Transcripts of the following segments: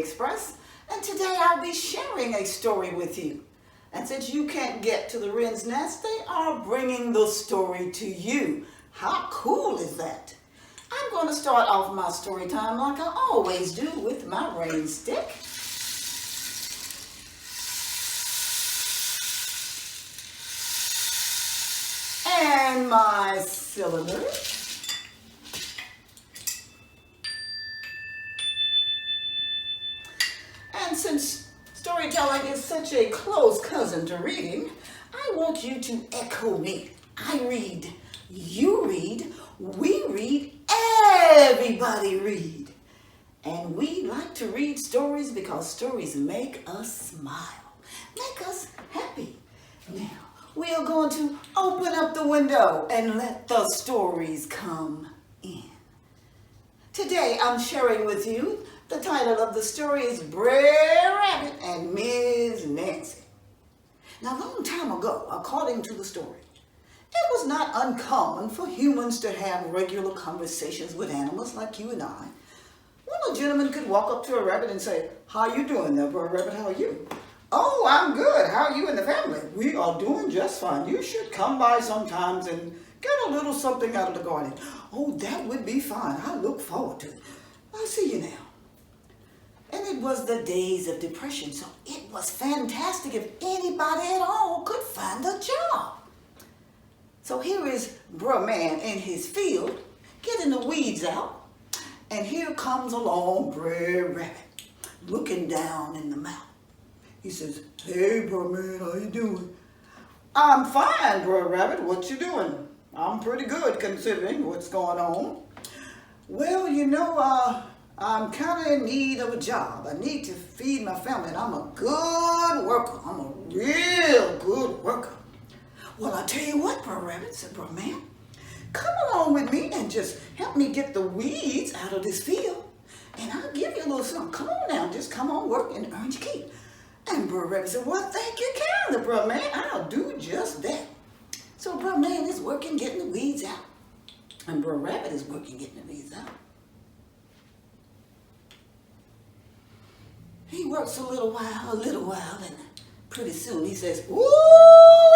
Express, and today I'll be sharing a story with you. And since you can't get to the wren's nest, they are bringing the story to you. How cool is that? I'm going to start off my story time like I always do with my rain stick. And my cylinder. And since storytelling is such a close cousin to reading, I want you to echo me. I read, you read, we read, everybody read. And we like to read stories because stories make us smile, make us happy. Now, we are going to open up the window and let the stories come in. Today, I'm sharing with you the title of the story is Brer Rabbit and Ms. Nancy. Now, a long time ago, according to the story, it was not uncommon for humans to have regular conversations with animals like you and I. Well, a gentleman could walk up to a rabbit and say, "How you doing there, Brer Rabbit? How are you?" "Oh, I'm good. How are you and the family?" "We are doing just fine. You should come by sometimes and get a little something out of the garden." "Oh, that would be fine. I look forward to it. I'll see you now." And it was the days of depression, so it was fantastic if anybody at all could find a job. So here is Brer Man in his field getting the weeds out, and here comes along Brer Rabbit looking down in the mouth. He says, "Hey, Brer Man, how you doing?" "I'm fine, Brer Rabbit. What you doing?" "I'm pretty good considering what's going on." "Well, I'm kind of in need of a job. I need to feed my family, and I'm a good worker. I'm a real good worker." "Well, I tell you what, Brer Rabbit," said Brer Man, "come along with me and just help me get the weeds out of this field, and I'll give you a little something. Come on now, just come on, work and earn your keep." And Brer Rabbit said, "Well, thank you kindly, Brer Man. I'll do just that." So Brer Man is working getting the weeds out, and Brer Rabbit is working getting the weeds out. He works a little while, and pretty soon he says, "Ooh,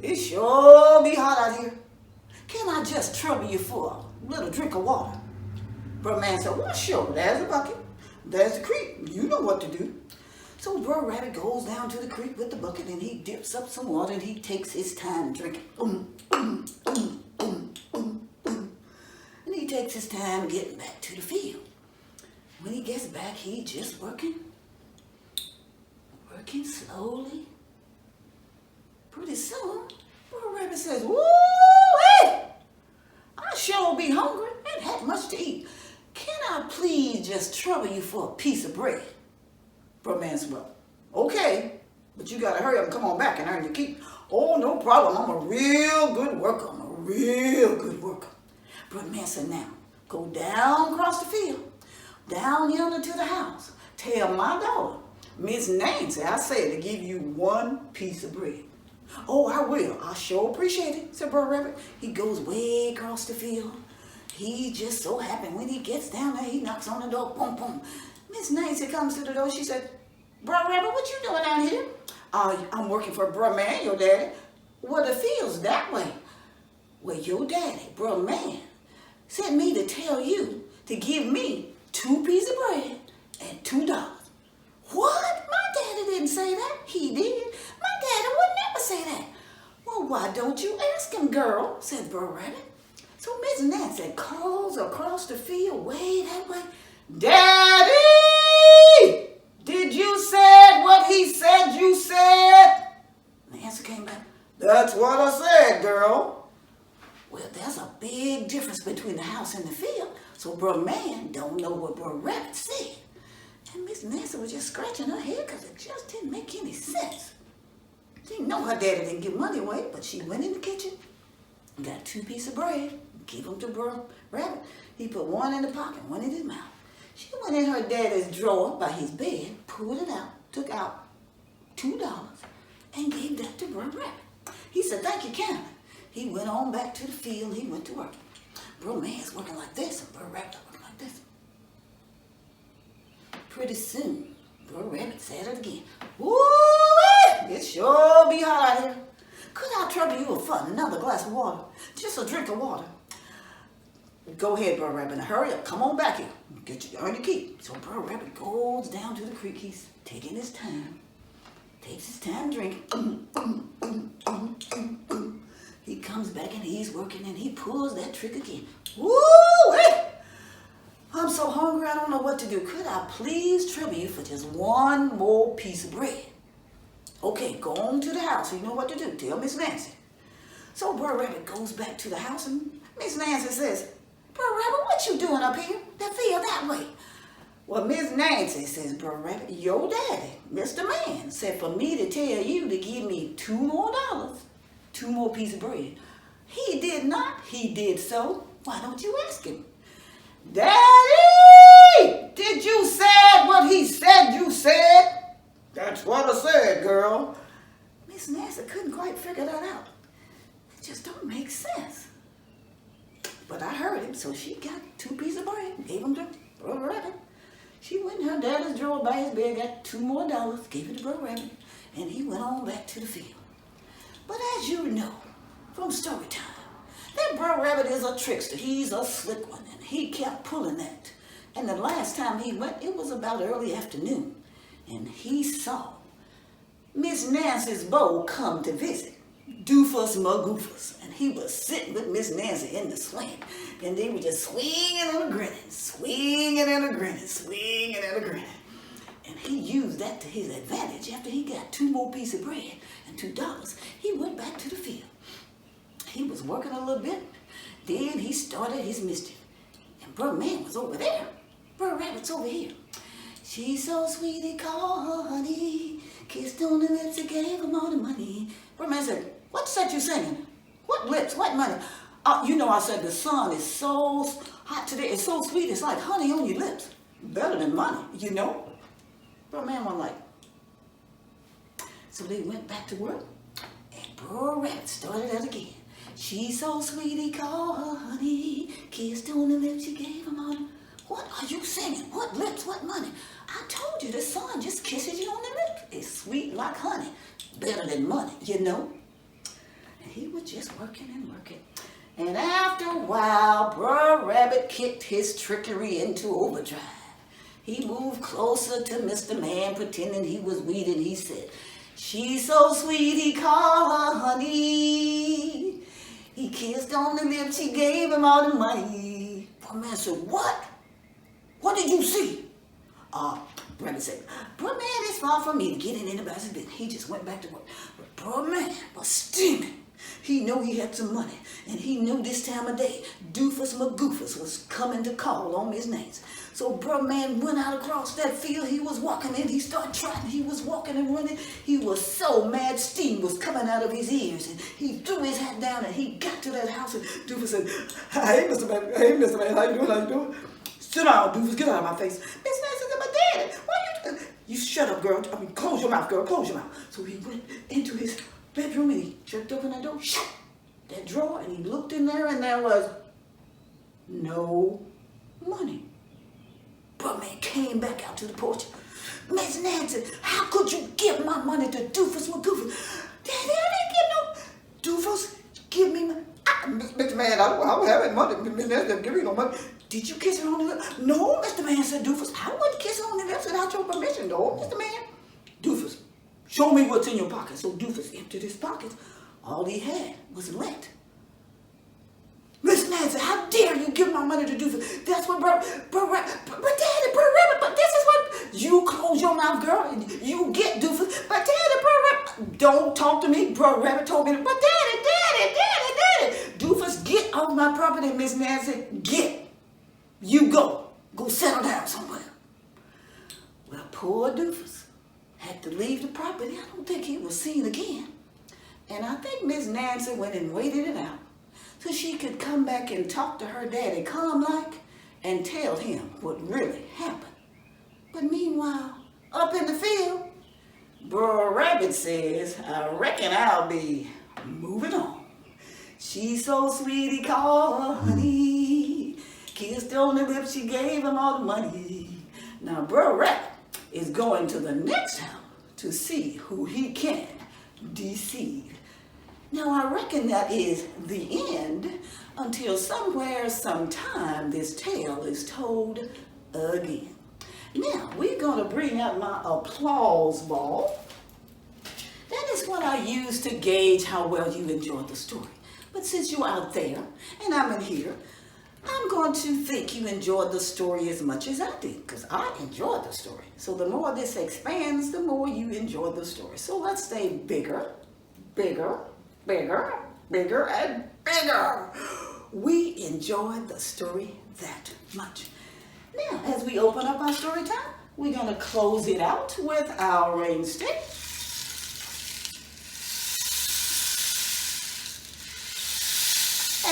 it sure be hot out here. Can I just trouble you for a little drink of water?" Brer Man said, "Well, sure, there's a bucket, there's the creek, you know what to do." So Brer Rabbit goes down to the creek with the bucket, and he dips up some water, and he takes his time drinking. And he takes his time getting back to the field. When he gets back, he's just working slowly. Pretty soon, Brer Rabbit says, "Woo-wee! I sure be hungry. Ain't had much to eat. Can I please just trouble you for a piece of bread?" Brer Man said, "Well, okay, but you gotta hurry up and come on back and earn your keep." "Oh, no problem. I'm a real good worker. I'm a real good worker." Brer Man said, "Now, go down across the field, down yonder to the house. Tell my daughter, Miss Nancy, I said to give you one piece of bread." "Oh, I will. I sure appreciate it," said Brer Rabbit. He goes way across the field. He's just so happy. When he gets down there, he knocks on the door. Boom, boom. Miss Nancy comes to the door. She said, "Brer Rabbit, what you doing down here?" "I'm working for Brer Man, your daddy." "Well, the field's that way." "Well, your daddy, Brer Man, sent me to tell you to give me 2 pieces of bread and $2. "What? My daddy didn't say that." "He did. My daddy would never say that." "Well, why don't you ask him, girl?" said Brer Rabbit. So Miss Nancy calls across the field way that way. "Daddy! Did you say what he said you said?" The answer came back, "That's what I said, girl." Well, there's a big difference between the house and the field, so Brer Man don't know what Brer Rabbit said. And Miss Nancy was just scratching her head because it just didn't make any sense. She didn't know her daddy didn't give money away, but she went in the kitchen, got 2 pieces of bread, gave them to Brer Rabbit. He put one in the pocket, one in his mouth. She went in her daddy's drawer by his bed, pulled it out, took out $2, and gave that to Brer Rabbit. He said, "Thank you kindly." He went on back to the field. He went to work. Brer Man's working like this, and Brer Rabbit's working like this. Pretty soon, Brer Rabbit said it again. Woo! It sure be hot out here. Could I trouble you with another glass of water? Just a drink of water. Go ahead, Brer Rabbit, hurry up. Come on back here. Earn your keep. So Brer Rabbit goes down to the creek. He's taking his time. Takes his time drinking. He comes back and he's working and he pulls that trick again. Woo! I'm so hungry I don't know what to do. Could I please trouble you for just one more piece of bread? Okay, go on to the house. You know what to do. Tell Miss Nancy. So Brer Rabbit goes back to the house and Miss Nancy says, Brer Rabbit, what you doing up here? That field that way. Well, Miss Nancy, says Brer Rabbit, your daddy, Mr. Man, said for me to tell you to give me $2 more, 2 more pieces of bread. He did not. He did so. Why don't you ask him? Daddy! Did you say what he said you said? That's what I said, girl. Miss Nancy couldn't quite figure that out. It just don't make sense. But I heard him, so she got 2 pieces of bread, gave him to Brer Rabbit. She went in her daddy's drawer by his bed, got $2 more, gave it to Brer Rabbit, and he went on back to the field. But as you know from story time, that Brer Rabbit is a trickster. He's a slick one, and he kept pulling that. And the last time he went, it was about early afternoon, and he saw Miss Nancy's beau come to visit. Doofus Magoofus, and he was sitting with Miss Nancy in the swing, and they were just swinging and a grinning, swinging and a grinning, swinging and a grinning. And he used that to his advantage. After he got 2 more pieces of bread and $2, he went back to the field. He was working a little bit, then he started his mischief. And Brer Man was over there. Brer Rabbit's over here. She's so sweet, he called her honey. Kissed on the lips, he gave him all the money. Brer Man said, what's that you singing? What lips? What money? You know I said the sun is so hot today. It's so sweet. It's like honey on your lips. Better than money, you know. Brer Man was like. So they went back to work. And Brer Rabbit started that again. She's so sweet, he called her honey. Kissed on the lips, he gave him all the. What are you singing? What lips? What money? I told you the sun just kisses you on the lips. It's sweet like honey. Better than money, you know. And he was just working and working. And after a while, Brer Rabbit kicked his trickery into overdrive. He moved closer to Mr. Man, pretending he was weeding. He said, she's so sweet, he called her honey. He kissed on the lips, he gave him all the money. Brer Man said, what? What did you see? Rabbit said, Brer Man, it's far from me to get in anybody's business. He just went back to work. But Brer Man was steaming. He knew he had some money, and he knew this time of day, Doofus Magoofus was coming to call on Miss Nancy. So Brer Man went out across that field. He was walking and he started trotting. He was walking and running. He was so mad, steam was coming out of his ears, and he threw his hat down and he got to that house, and Doofus said, hey, Mr. Man, how you doing, how you doing? Sit down, Doofus, get out of my face. Miss Nancy said, but Daddy, why you doing? You shut up, girl. I mean, close your mouth, girl, close your mouth. So he went into his bedroom and he jerked open that door, shut that drawer, and he looked in there and there was no money. Brer Man came back out to the porch. Miss Nancy, how could you give my money to Doofus Magoofus? Daddy, I didn't give no Doofus. Give me my. Mr. Man, I don't have any money. Miss Nancy, give me no money. Did you kiss her on the lips? No, Mr. Man, said Doofus. I wouldn't kiss her on the lips without your permission, no, Mr. Man. Doofus, show me what's in your pocket. So Doofus emptied his pockets. All he had was lint. Miss Nancy, how dare you give my money to Doofus? That's what Daddy, Brer Rabbit, but this is what, you close your mouth, girl, and you get Doofus. But Daddy, Brer Rabbit, don't talk to me. Brer Rabbit told me, but Daddy, Doofus, get off my property, Miss Nancy, get. You go settle down somewhere. Well, poor Doofus had to leave the property. I don't think he was seen again. And I think Miss Nancy went and waited it out so she could come back and talk to her daddy calm-like and tell him what really happened. But meanwhile, up in the field, Brer Rabbit says, I reckon I'll be moving on. She's so sweet, he called her honey. Kissed on the lips, she gave him all the money. Now, Brer is going to the next house to see who he can deceive. Now, I reckon that is the end until somewhere, sometime, this tale is told again. Now, we're going to bring out my applause ball. That is what I use to gauge how well you enjoyed the story. But since you're out there and I'm in here, I'm going to think you enjoyed the story as much as I did, because I enjoyed the story. So the more this expands, the more you enjoy the story. So let's say bigger, bigger, bigger, bigger, and bigger. We enjoyed the story that much. Now, as we open up our story time, we're going to close it out with our rain stick.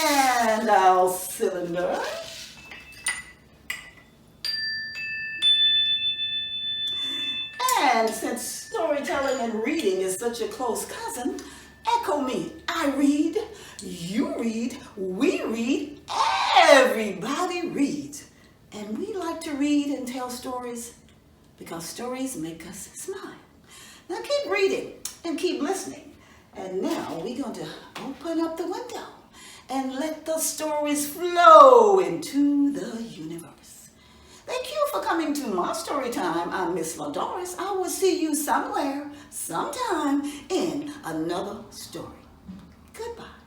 And our cylinder. And since storytelling and reading is such a close cousin, echo me. I read, you read, we read, everybody reads. And we like to read and tell stories because stories make us smile. Now keep reading and keep listening. And now we're going to open up the window and let the stories flow into the universe. Thank you for coming to my story time. I'm Miss LaDoris. I will see you somewhere, sometime in another story. Goodbye.